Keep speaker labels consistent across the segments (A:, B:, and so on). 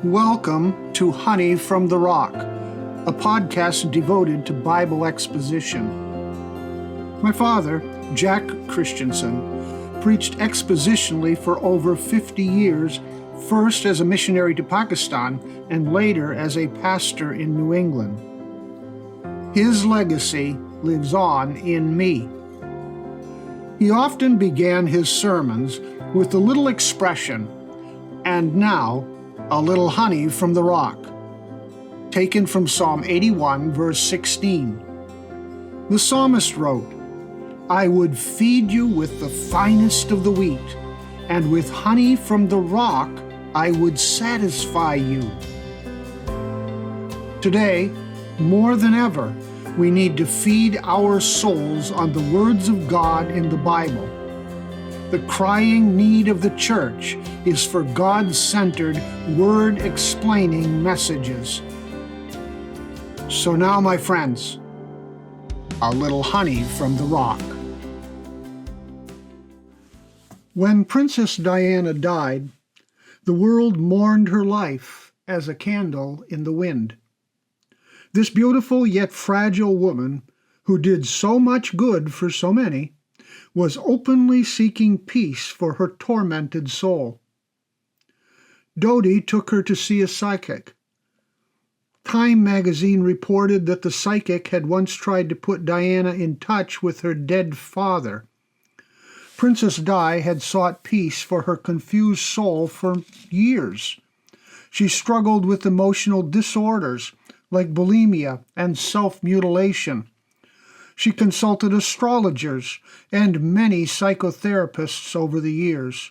A: Welcome to Honey from the Rock, a podcast devoted to Bible exposition. My father, Jack Christensen, preached expositionally for over 50 years, first as a missionary to Pakistan and later as a pastor in New England. His legacy lives on in me. He often began his sermons with the little expression, "And now, a little honey from the rock," taken from Psalm 81, verse 16. The psalmist wrote, "I would feed you with the finest of the wheat, and with honey from the rock I would satisfy you." Today, more than ever, we need to feed our souls on the words of God in the Bible. The crying need of the church is for God-centered, word-explaining messages. So now, my friends, a little honey from the rock. When Princess Diana died, the world mourned her life as a candle in the wind. This beautiful yet fragile woman, who did so much good for so many, was openly seeking peace for her tormented soul. Dodie took her to see a psychic. Time magazine reported that the psychic had once tried to put Diana in touch with her dead father. Princess Di had sought peace for her confused soul for years. She struggled with emotional disorders like bulimia and self-mutilation. She consulted astrologers and many psychotherapists over the years.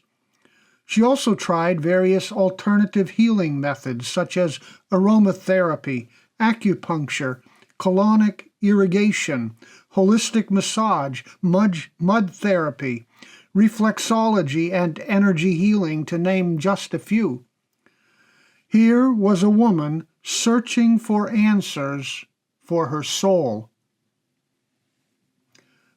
A: She also tried various alternative healing methods such as aromatherapy, acupuncture, colonic irrigation, holistic massage, mud therapy, reflexology, and energy healing, to name just a few. Here was a woman searching for answers for her soul.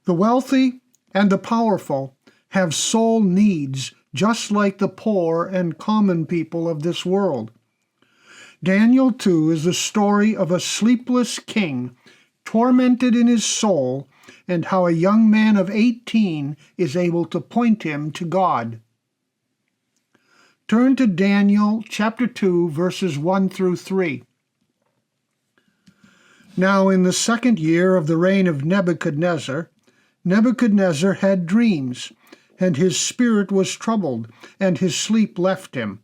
A: The wealthy and the powerful have soul needs just like the poor and common people of this world. Daniel 2 is the story of a sleepless king tormented in his soul, and how a young man of 18 is able to point him to God. Turn to Daniel chapter 2, verses 1 through 3. Now in the second year of the reign of Nebuchadnezzar had dreams, and his spirit was troubled, and his sleep left him.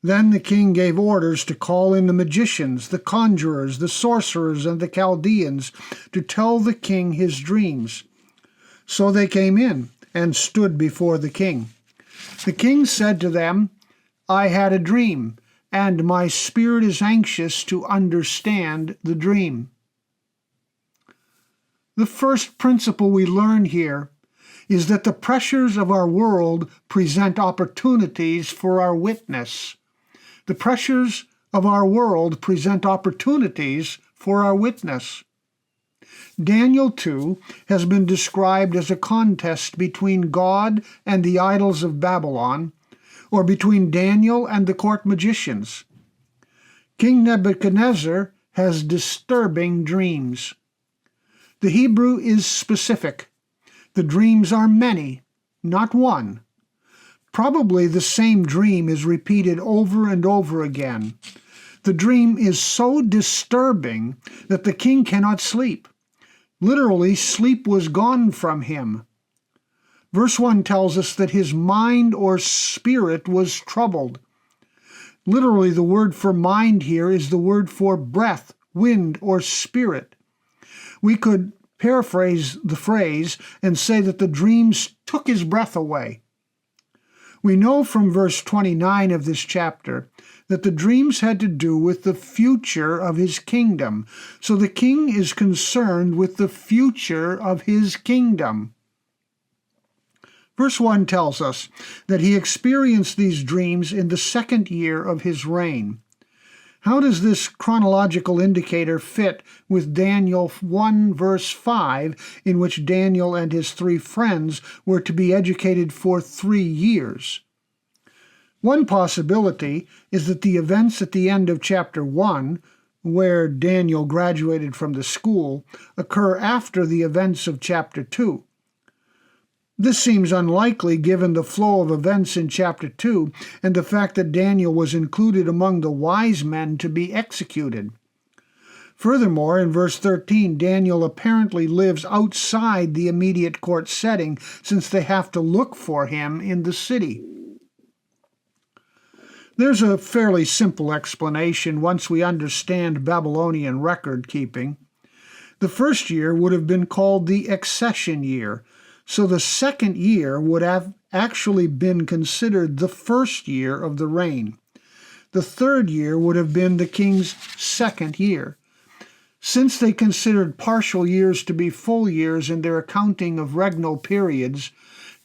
A: Then the king gave orders to call in the magicians, the conjurers, the sorcerers, and the Chaldeans to tell the king his dreams. So they came in and stood before the king. The king said to them, "I had a dream, and my spirit is anxious to understand the dream." The first principle we learn here is that the pressures of our world present opportunities for our witness. The pressures of our world present opportunities for our witness. Daniel 2 has been described as a contest between God and the idols of Babylon, or between Daniel and the court magicians. King Nebuchadnezzar has disturbing dreams. The Hebrew is specific. The dreams are many, not one. Probably the same dream is repeated over and over again. The dream is so disturbing that the king cannot sleep. Literally, sleep was gone from him. Verse 1 tells us that his mind or spirit was troubled. Literally, the word for mind here is the word for breath, wind, or spirit. We could paraphrase the phrase and say that the dreams took his breath away. We know from verse 29 of this chapter that the dreams had to do with the future of his kingdom. So the king is concerned with the future of his kingdom. Verse 1 tells us that he experienced these dreams in the second year of his reign. How does this chronological indicator fit with Daniel 1 verse 5, in which Daniel and his 3 friends were to be educated for 3 years? One possibility is that the events at the end of chapter 1, where Daniel graduated from the school, occur after the events of chapter 2. This seems unlikely given the flow of events in chapter 2 and the fact that Daniel was included among the wise men to be executed. Furthermore, in verse 13, Daniel apparently lives outside the immediate court setting since they have to look for him in the city. There's a fairly simple explanation once we understand Babylonian record keeping. The first year would have been called the accession year, so the second year would have actually been considered the first year of the reign. The third year would have been the king's second year. Since they considered partial years to be full years in their accounting of regnal periods,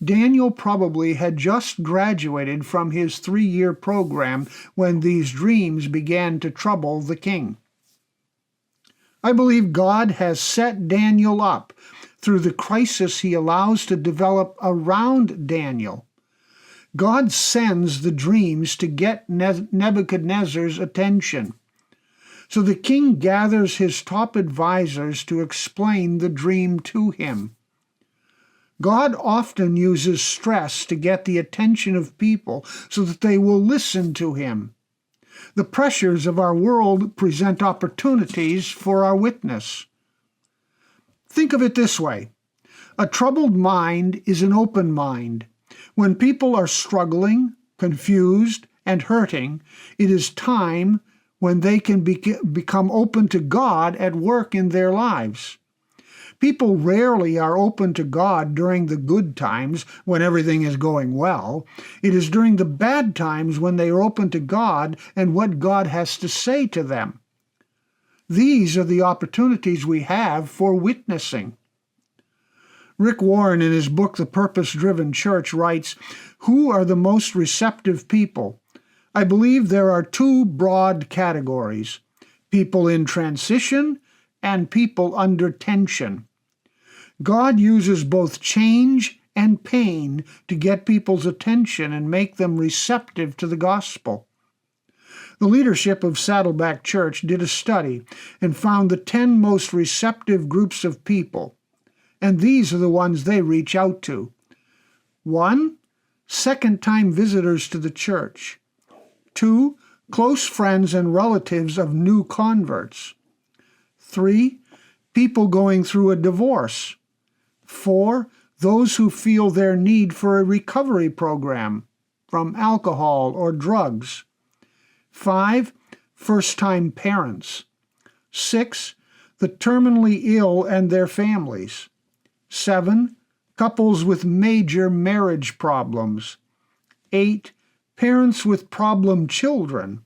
A: Daniel probably had just graduated from his 3-year program when these dreams began to trouble the king. I believe God has set Daniel up through the crisis he allows to develop around Daniel. God sends the dreams to get Nebuchadnezzar's attention. So the king gathers his top advisors to explain the dream to him. God often uses stress to get the attention of people so that they will listen to him. The pressures of our world present opportunities for our witness. Think of it this way. A troubled mind is an open mind. When people are struggling, confused, and hurting, it is time when they can become open to God at work in their lives. People rarely are open to God during the good times when everything is going well. It is during the bad times when they are open to God and what God has to say to them. These are the opportunities we have for witnessing. Rick Warren, in his book, The Purpose-Driven Church, writes, "Who are the most receptive people? I believe there are 2 broad categories: people in transition and people under tension. God uses both change and pain to get people's attention and make them receptive to the gospel." The leadership of Saddleback Church did a study and found the 10 most receptive groups of people, and these are the ones they reach out to. 1, second-time visitors to the church. 2, close friends and relatives of new converts. 3, people going through a divorce. 4, those who feel their need for a recovery program from alcohol or drugs. 5, first-time parents. 6, the terminally ill and their families. 7, couples with major marriage problems. 8, parents with problem children.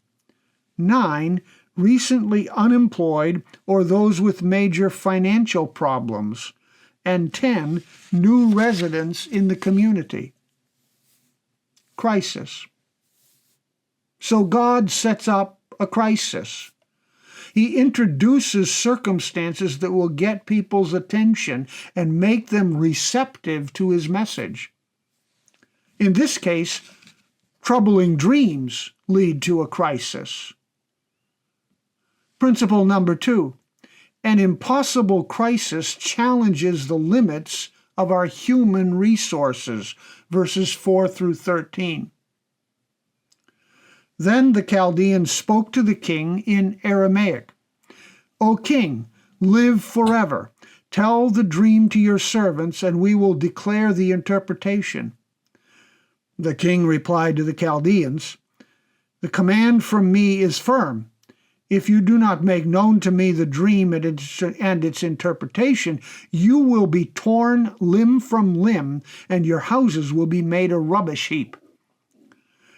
A: 9, recently unemployed or those with major financial problems. And 10, new residents in the community. Crisis. So God sets up a crisis. He introduces circumstances that will get people's attention and make them receptive to his message. In this case, troubling dreams lead to a crisis. Principle number 2. An impossible crisis challenges the limits of our human resources, verses 4 through 13. Then the Chaldeans spoke to the king in Aramaic. "O king, live forever. Tell the dream to your servants, and we will declare the interpretation." The king replied to the Chaldeans, "The command from me is firm. If you do not make known to me the dream and its interpretation, you will be torn limb from limb, and your houses will be made a rubbish heap.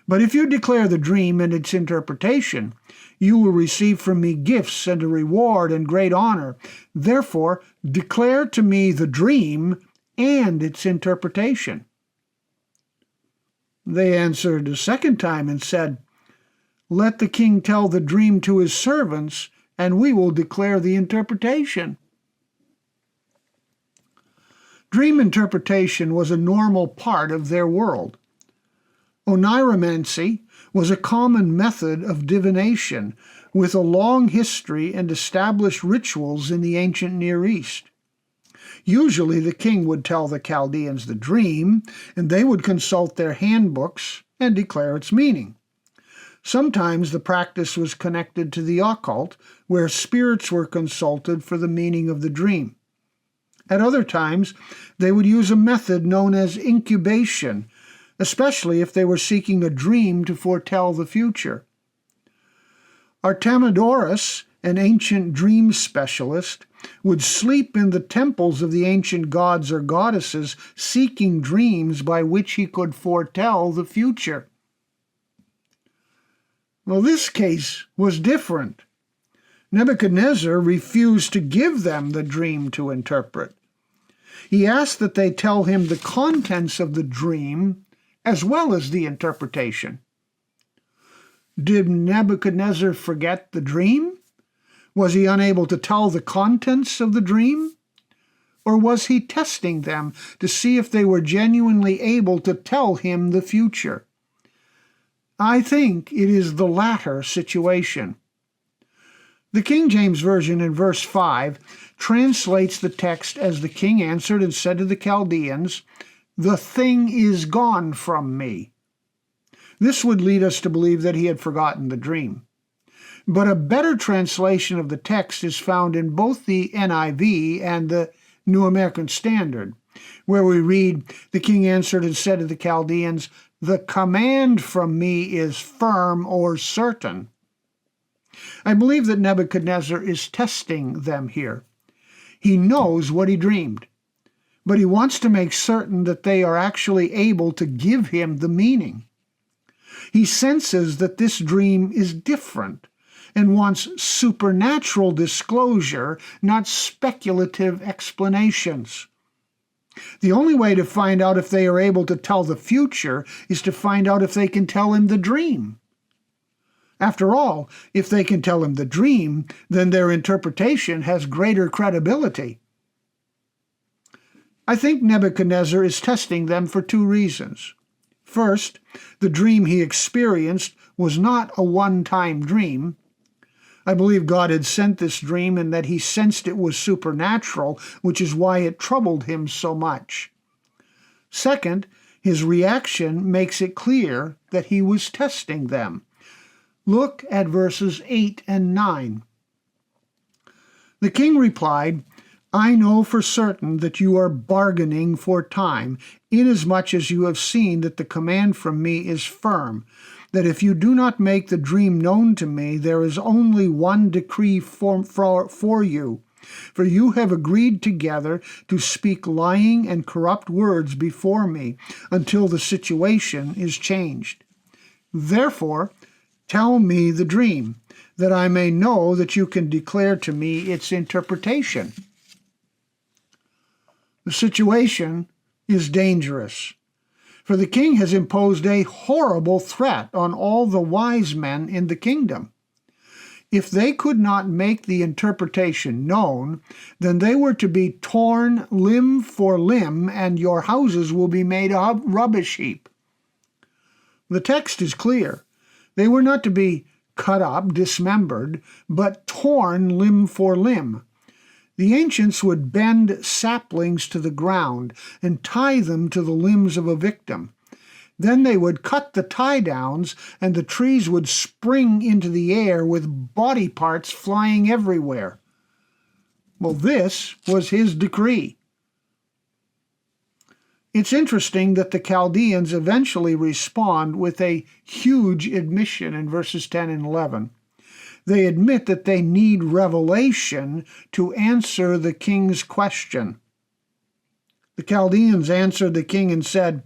A: But if you declare the dream and its interpretation, you will receive from me gifts and a reward and great honor. Therefore, declare to me the dream and its interpretation." They answered a second time and said, "Let the king tell the dream to his servants, and we will declare the interpretation." Dream interpretation was a normal part of their world. Oniromancy was a common method of divination with a long history and established rituals in the ancient Near East. Usually the king would tell the Chaldeans the dream, and they would consult their handbooks and declare its meaning. Sometimes the practice was connected to the occult, where spirits were consulted for the meaning of the dream. At other times, they would use a method known as incubation, especially if they were seeking a dream to foretell the future. Artemidorus, an ancient dream specialist, would sleep in the temples of the ancient gods or goddesses, seeking dreams by which he could foretell the future. Well, this case was different. Nebuchadnezzar refused to give them the dream to interpret. He asked that they tell him the contents of the dream as well as the interpretation. Did Nebuchadnezzar forget the dream? Was he unable to tell the contents of the dream? Or was he testing them to see if they were genuinely able to tell him the future? I think it is the latter situation. The King James Version in verse 5 translates the text as the king answered and said to the Chaldeans, "The thing is gone from me." This would lead us to believe that he had forgotten the dream. But a better translation of the text is found in both the NIV and the New American Standard, where we read, "The king answered and said to the Chaldeans, 'The command from me is firm or certain.'" I believe that Nebuchadnezzar is testing them here. He knows what he dreamed, but he wants to make certain that they are actually able to give him the meaning. He senses that this dream is different and wants supernatural disclosure, not speculative explanations. The only way to find out if they are able to tell the future is to find out if they can tell him the dream. After all, if they can tell him the dream, then their interpretation has greater credibility. I think Nebuchadnezzar is testing them for two reasons. First, the dream he experienced was not a one-time dream. I believe God had sent this dream and that he sensed it was supernatural, which is why it troubled him so much. Second, his reaction makes it clear that he was testing them. Look at verses 8 and 9. The king replied, "I know for certain that you are bargaining for time, inasmuch as you have seen that the command from me is firm, that if you do not make the dream known to me, there is only one decree for you. For you have agreed together to speak lying and corrupt words before me until the situation is changed. Therefore, tell me the dream, that I may know that you can declare to me its interpretation." The situation is dangerous, for the king has imposed a horrible threat on all the wise men in the kingdom. If they could not make the interpretation known, then they were to be torn limb for limb, and your houses will be made a rubbish heap. The text is clear. They were not to be cut up, dismembered, but torn limb for limb. The ancients would bend saplings to the ground and tie them to the limbs of a victim. Then they would cut the tie-downs, and the trees would spring into the air with body parts flying everywhere. Well, this was his decree. It's interesting that the Chaldeans eventually respond with a huge admission in verses 10 and 11. They admit that they need revelation to answer the king's question. The Chaldeans answered the king and said,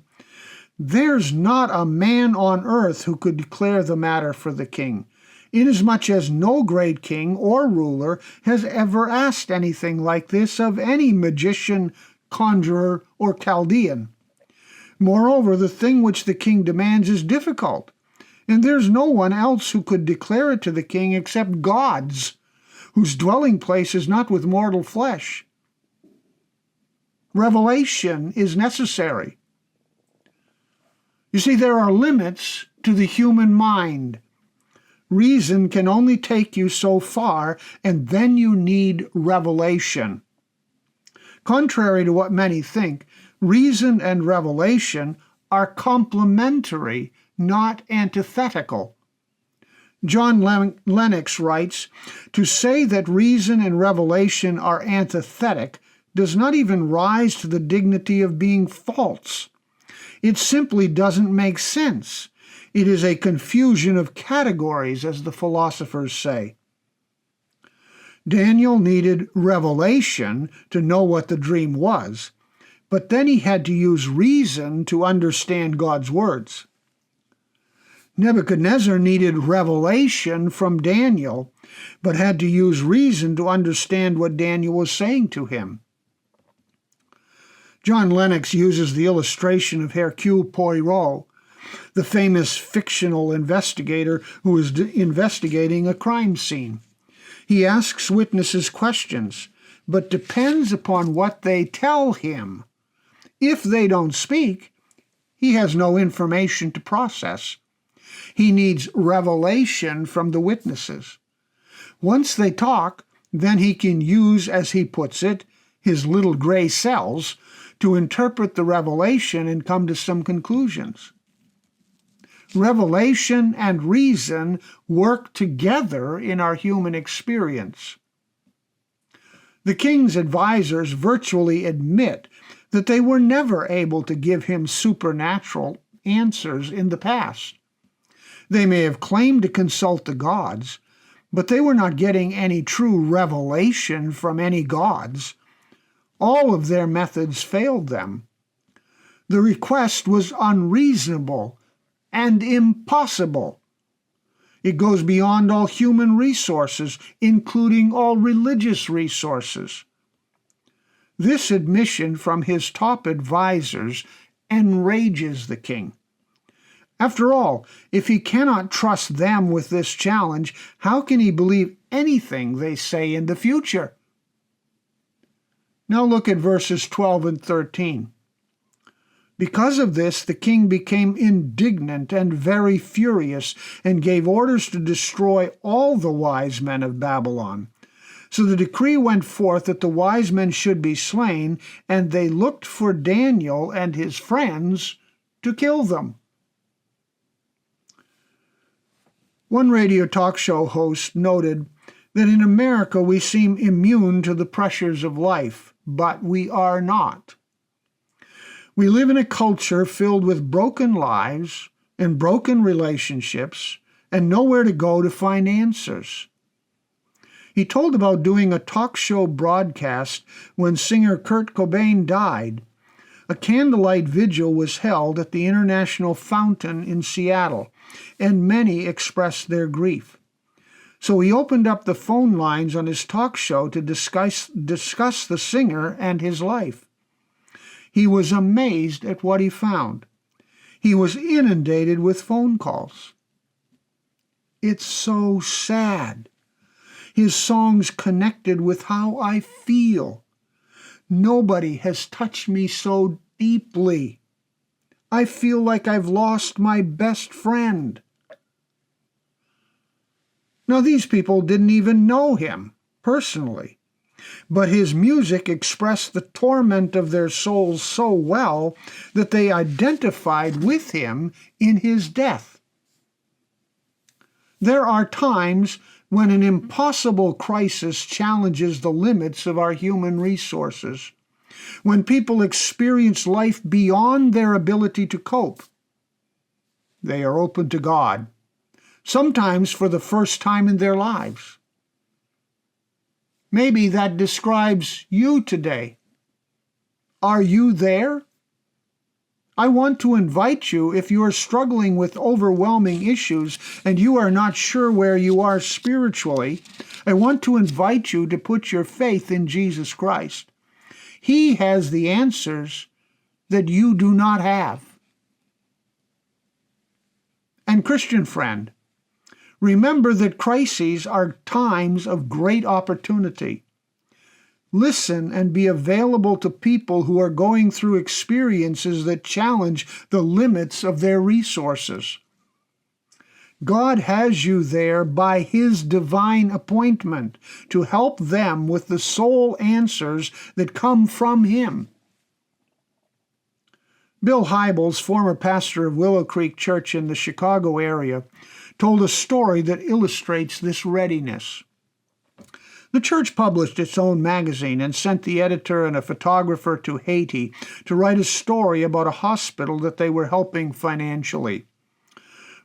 A: "There's not a man on earth who could declare the matter for the king, inasmuch as no great king or ruler has ever asked anything like this of any magician, conjurer, or Chaldean. Moreover, the thing which the king demands is difficult, and there's no one else who could declare it to the king except gods, whose dwelling place is not with mortal flesh. Revelation is necessary." You see, there are limits to the human mind. Reason can only take you so far, and then you need revelation. Contrary to what many think, reason and revelation are complementary, not antithetical. John Lennox writes, "To say that reason and revelation are antithetic does not even rise to the dignity of being false. It simply doesn't make sense. It is a confusion of categories, as the philosophers say." Daniel needed revelation to know what the dream was, but then he had to use reason to understand God's words. Nebuchadnezzar needed revelation from Daniel, but had to use reason to understand what Daniel was saying to him. John Lennox uses the illustration of Hercule Poirot, the famous fictional investigator who is investigating a crime scene. He asks witnesses questions, but depends upon what they tell him. If they don't speak, he has no information to process. He needs revelation from the witnesses. Once they talk, then he can use, as he puts it, his little gray cells to interpret the revelation and come to some conclusions. Revelation and reason work together in our human experience. The king's advisors virtually admit that they were never able to give him supernatural answers in the past. They may have claimed to consult the gods, but they were not getting any true revelation from any gods. All of their methods failed them. The request was unreasonable and impossible. It goes beyond all human resources, including all religious resources. This admission from his top advisors enrages the king. After all, if he cannot trust them with this challenge, how can he believe anything they say in the future? Now look at verses 12 and 13. Because of this, the king became indignant and very furious, and gave orders to destroy all the wise men of Babylon. So the decree went forth that the wise men should be slain, and they looked for Daniel and his friends to kill them. One radio talk show host noted that in America we seem immune to the pressures of life, but we are not. We live in a culture filled with broken lives and broken relationships and nowhere to go to find answers. He told about doing a talk show broadcast when singer Kurt Cobain died. A candlelight vigil was held at the International Fountain in Seattle, and many expressed their grief. So he opened up the phone lines on his talk show to discuss the singer and his life. He was amazed at what he found. He was inundated with phone calls. It's so sad. His songs connected with how I feel. Nobody has touched me so deeply. I feel like I've lost my best friend. Now, these people didn't even know him personally, but his music expressed the torment of their souls so well that they identified with him in his death. There are times when an impossible crisis challenges the limits of our human resources, when people experience life beyond their ability to cope. They are open to God, sometimes for the first time in their lives. Maybe that describes you today. Are you there? I want to invite you, if you are struggling with overwhelming issues and you are not sure where you are spiritually, I want to invite you to put your faith in Jesus Christ. He has the answers that you do not have. And Christian friend, remember that crises are times of great opportunity. Listen and be available to people who are going through experiences that challenge the limits of their resources. God has you there by His divine appointment to help them with the soul answers that come from Him. Bill Hybels, former pastor of Willow Creek Church in the Chicago area, told a story that illustrates this readiness. The church published its own magazine and sent the editor and a photographer to Haiti to write a story about a hospital that they were helping financially.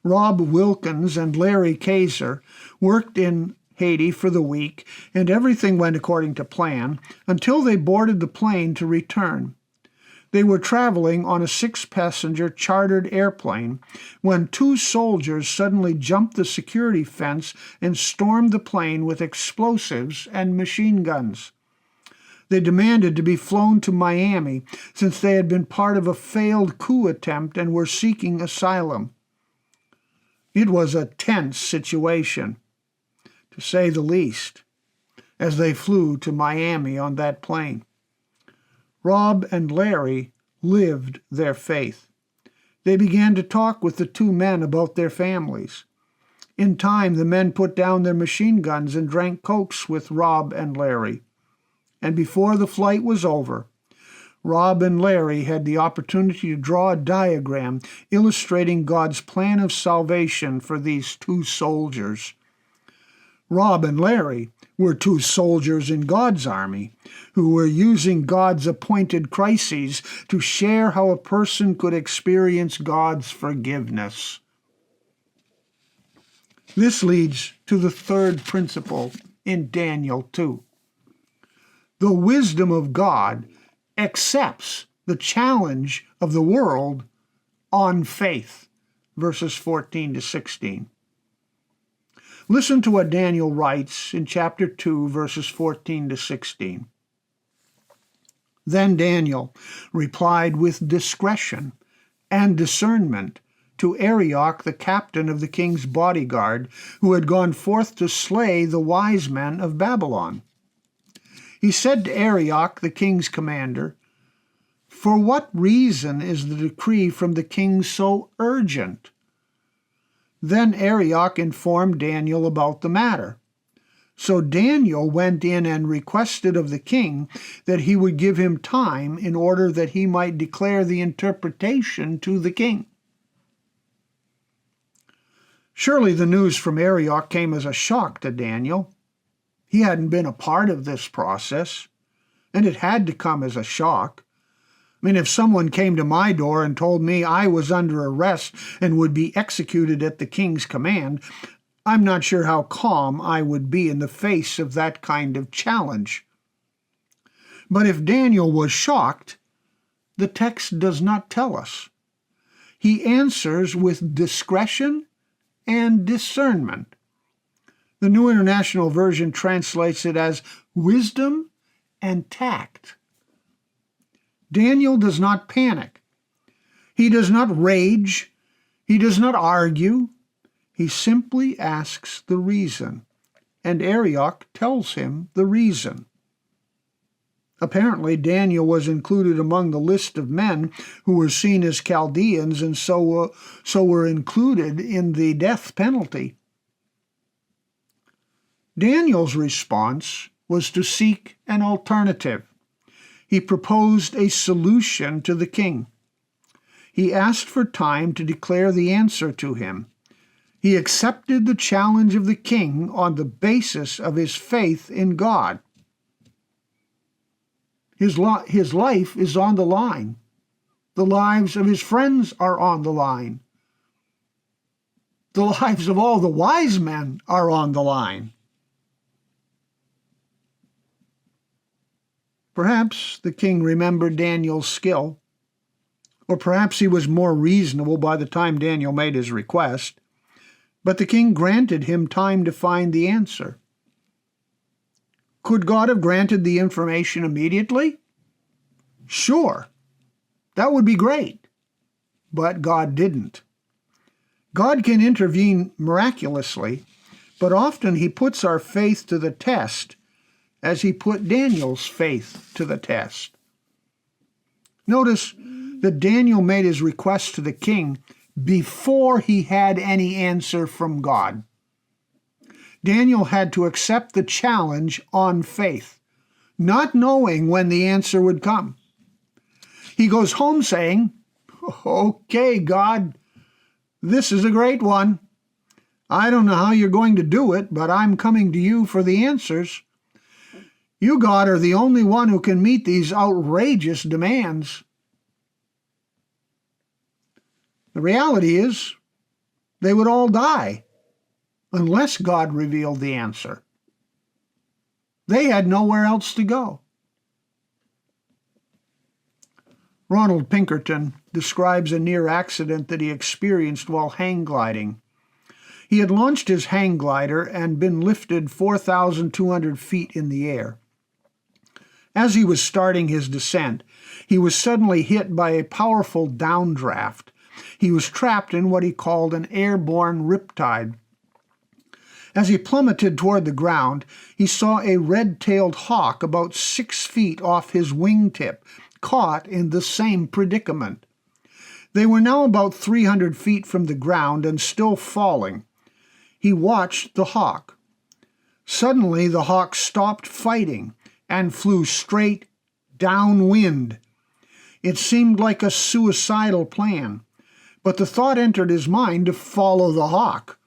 A: Rob Wilkins and Larry Kaiser worked in Haiti for the week, and everything went according to plan until they boarded the plane to return. They were traveling on a 6-passenger chartered airplane when 2 soldiers suddenly jumped the security fence and stormed the plane with explosives and machine guns. They demanded to be flown to Miami since they had been part of a failed coup attempt and were seeking asylum. It was a tense situation, to say the least, as they flew to Miami on that plane. Rob and Larry lived their faith. They began to talk with the 2 men about their families. In time, the men put down their machine guns and drank Cokes with Rob and Larry. And before the flight was over, Rob and Larry had the opportunity to draw a diagram illustrating God's plan of salvation for these 2 soldiers. Rob and Larry were 2 soldiers in God's army who were using God's appointed crises to share how a person could experience God's forgiveness. This leads to the 3rd principle in Daniel 2. The wisdom of God accepts the challenge of the world on faith, verses 14 to 16. Listen to what Daniel writes in chapter 2, verses 14 to 16. Then Daniel replied with discretion and discernment to Arioch, the captain of the king's bodyguard, who had gone forth to slay the wise men of Babylon. He said to Arioch, the king's commander, "For what reason is the decree from the king so urgent?" Then Arioch informed Daniel about the matter. So Daniel went in and requested of the king that he would give him time in order that he might declare the interpretation to the king. Surely the news from Arioch came as a shock to Daniel. He hadn't been a part of this process, and it had to come as a shock. I mean, if someone came to my door and told me I was under arrest and would be executed at the king's command, I'm not sure how calm I would be in the face of that kind of challenge. But if Daniel was shocked, the text does not tell us. He answers with discretion and discernment. The New International Version translates it as wisdom and tact. Daniel does not panic. He does not rage. He does not argue. He simply asks the reason, and Arioch tells him the reason. Apparently, Daniel was included among the list of men who were seen as Chaldeans and so were included in the death penalty. Daniel's response was to seek an alternative. He proposed a solution to the king. He asked for time to declare the answer to him. He accepted the challenge of the king on the basis of his faith in God. His life is on the line. The lives of his friends are on the line. The lives of all the wise men are on the line. Perhaps the king remembered Daniel's skill, or perhaps he was more reasonable by the time Daniel made his request, but the king granted him time to find the answer. Could God have granted the information immediately? Sure, that would be great, but God didn't. God can intervene miraculously, but often he puts our faith to the test as he put Daniel's faith to the test. Notice that Daniel made his request to the king before he had any answer from God. Daniel had to accept the challenge on faith, not knowing when the answer would come. He goes home saying, "Okay, God, this is a great one. I don't know how you're going to do it, but I'm coming to you for the answers. You, God, are the only one who can meet these outrageous demands." The reality is, they would all die unless God revealed the answer. They had nowhere else to go. Ronald Pinkerton describes a near accident that he experienced while hang gliding. He had launched his hang glider and been lifted 4,200 feet in the air. As he was starting his descent, he was suddenly hit by a powerful downdraft. He was trapped in what he called an airborne riptide. As he plummeted toward the ground, he saw a red-tailed hawk about 6 feet off his wingtip, caught in the same predicament. They were now about 300 feet from the ground and still falling. He watched the hawk. Suddenly, the hawk stopped fighting and flew straight downwind. It seemed like a suicidal plan, but the thought entered his mind to follow the hawk.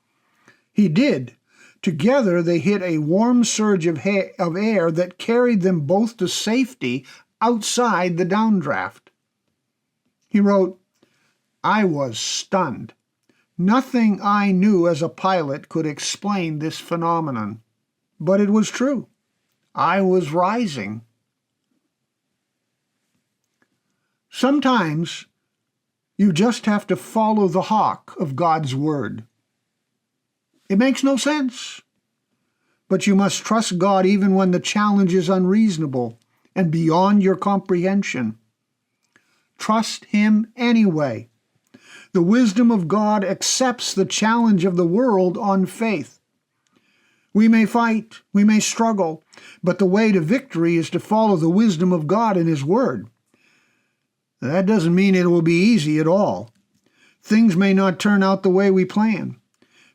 A: He did. Together, they hit a warm surge of air that carried them both to safety outside the downdraft. He wrote, "I was stunned. Nothing I knew as a pilot could explain this phenomenon. But it was true. I was rising." Sometimes you just have to follow the hawk of God's Word. It makes no sense, but you must trust God even when the challenge is unreasonable and beyond your comprehension. Trust Him anyway. The wisdom of God accepts the challenge of the world on faith. We may fight, we may struggle, but the way to victory is to follow the wisdom of God in His Word. That doesn't mean it will be easy at all. Things may not turn out the way we plan,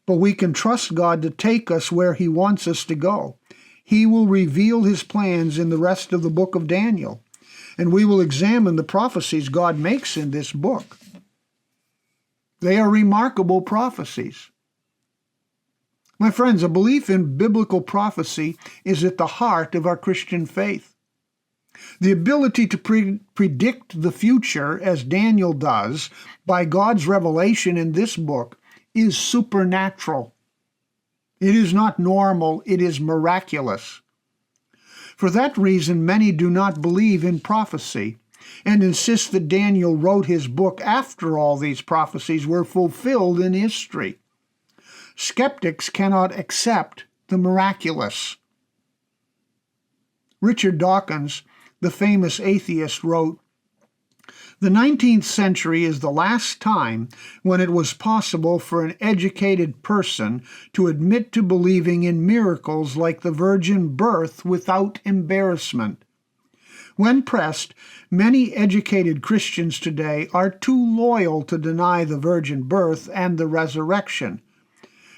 A: but we can trust God to take us where He wants us to go. He will reveal His plans in the rest of the book of Daniel, and we will examine the prophecies God makes in this book. They are remarkable prophecies. My friends, a belief in biblical prophecy is at the heart of our Christian faith. The ability to predict the future, as Daniel does, by God's revelation in this book, is supernatural. It is not normal, it is miraculous. For that reason, many do not believe in prophecy and insist that Daniel wrote his book after all these prophecies were fulfilled in history. Skeptics cannot accept the miraculous. Richard Dawkins, the famous atheist, wrote, "The 19th century is the last time when it was possible for an educated person to admit to believing in miracles like the virgin birth without embarrassment. When pressed, many educated Christians today are too loyal to deny the virgin birth and the resurrection,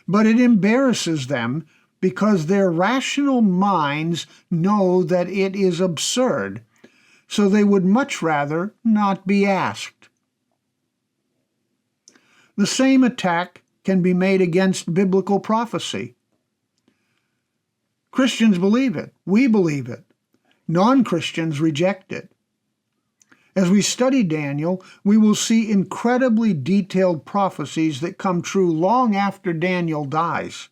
A: but it embarrasses them because their rational minds know that it is absurd, so they would much rather not be asked." The same attack can be made against biblical prophecy. Christians believe it. We believe it. Non-Christians reject it. As we study Daniel, we will see incredibly detailed prophecies that come true long after Daniel dies.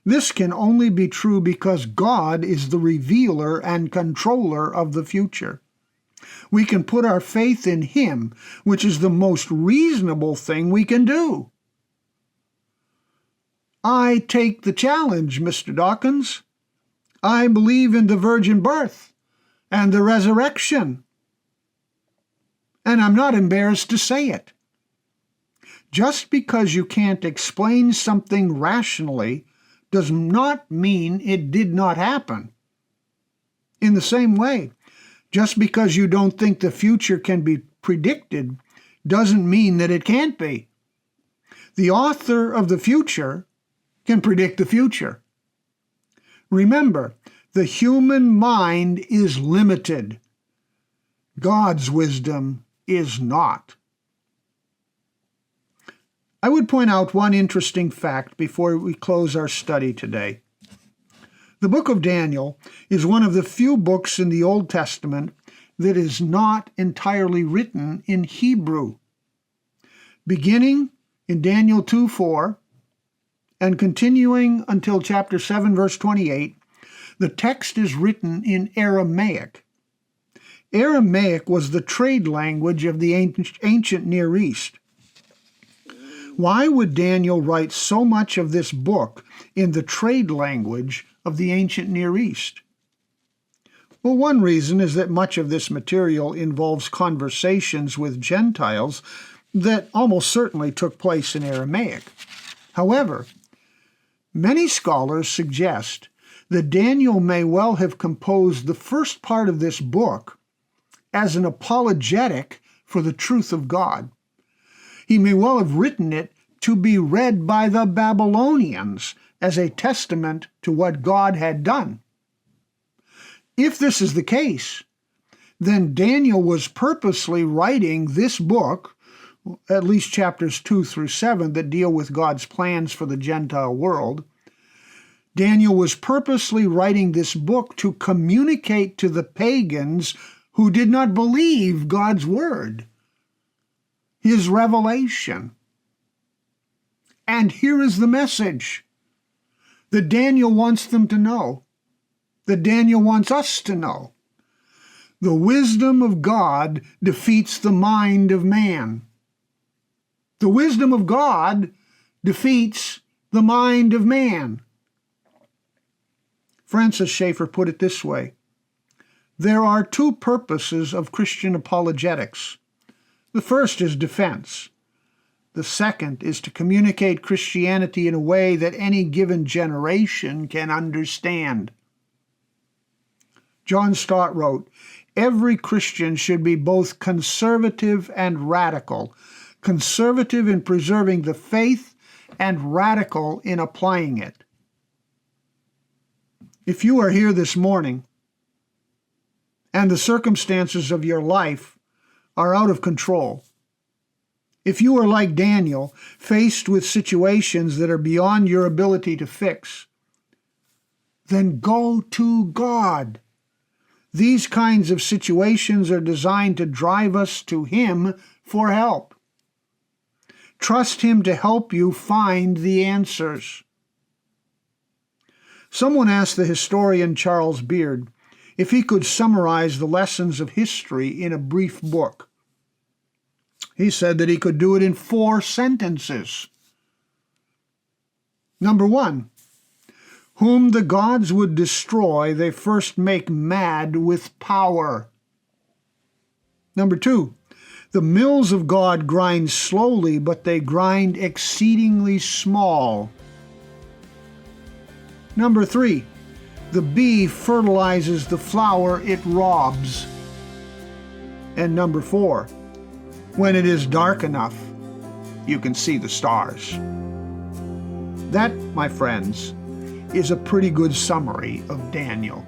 A: This can only be true because God is the revealer and controller of the future. We can put our faith in Him, which is the most reasonable thing we can do. I take the challenge, Mr. Dawkins. I believe in the virgin birth and the resurrection. And I'm not embarrassed to say it. Just because you can't explain something rationally does not mean it did not happen. In the same way, just because you don't think the future can be predicted doesn't mean that it can't be. The author of the future can predict the future. Remember, the human mind is limited. God's wisdom is not. I would point out one interesting fact before we close our study today. The book of Daniel is one of the few books in the Old Testament that is not entirely written in Hebrew. Beginning in Daniel 2:4 and continuing until chapter 7, verse 28, the text is written in Aramaic. Aramaic was the trade language of the ancient Near East. Why would Daniel write so much of this book in the trade language of the ancient Near East? Well, one reason is that much of this material involves conversations with Gentiles that almost certainly took place in Aramaic. However, many scholars suggest that Daniel may well have composed the first part of this book as an apologetic for the truth of God. He may well have written it to be read by the Babylonians as a testament to what God had done. If this is the case, then Daniel was purposely writing this book, at least chapters 2 through 7 that deal with God's plans for the Gentile world. Daniel was purposely writing this book to communicate to the pagans who did not believe God's word, his revelation. And here is the message that Daniel wants them to know, that Daniel wants us to know. The wisdom of God defeats the mind of man. The wisdom of God defeats the mind of man. Francis Schaeffer put it this way: there are two purposes of Christian apologetics. The first is defense. The second is to communicate Christianity in a way that any given generation can understand. John Stott wrote, "Every Christian should be both conservative and radical, conservative in preserving the faith and radical in applying it." If you are here this morning and the circumstances of your life are out of control, if you are like Daniel, faced with situations that are beyond your ability to fix, then go to God. These kinds of situations are designed to drive us to Him for help. Trust Him to help you find the answers. Someone asked the historian Charles Beard if he could summarize the lessons of history in a brief book. He said that he could do it in 4 sentences. Number 1, whom the gods would destroy, they first make mad with power. Number 2, the mills of God grind slowly, but they grind exceedingly small. Number 3, the bee fertilizes the flower it robs. And number 4, when it is dark enough, you can see the stars. That, my friends, is a pretty good summary of Daniel.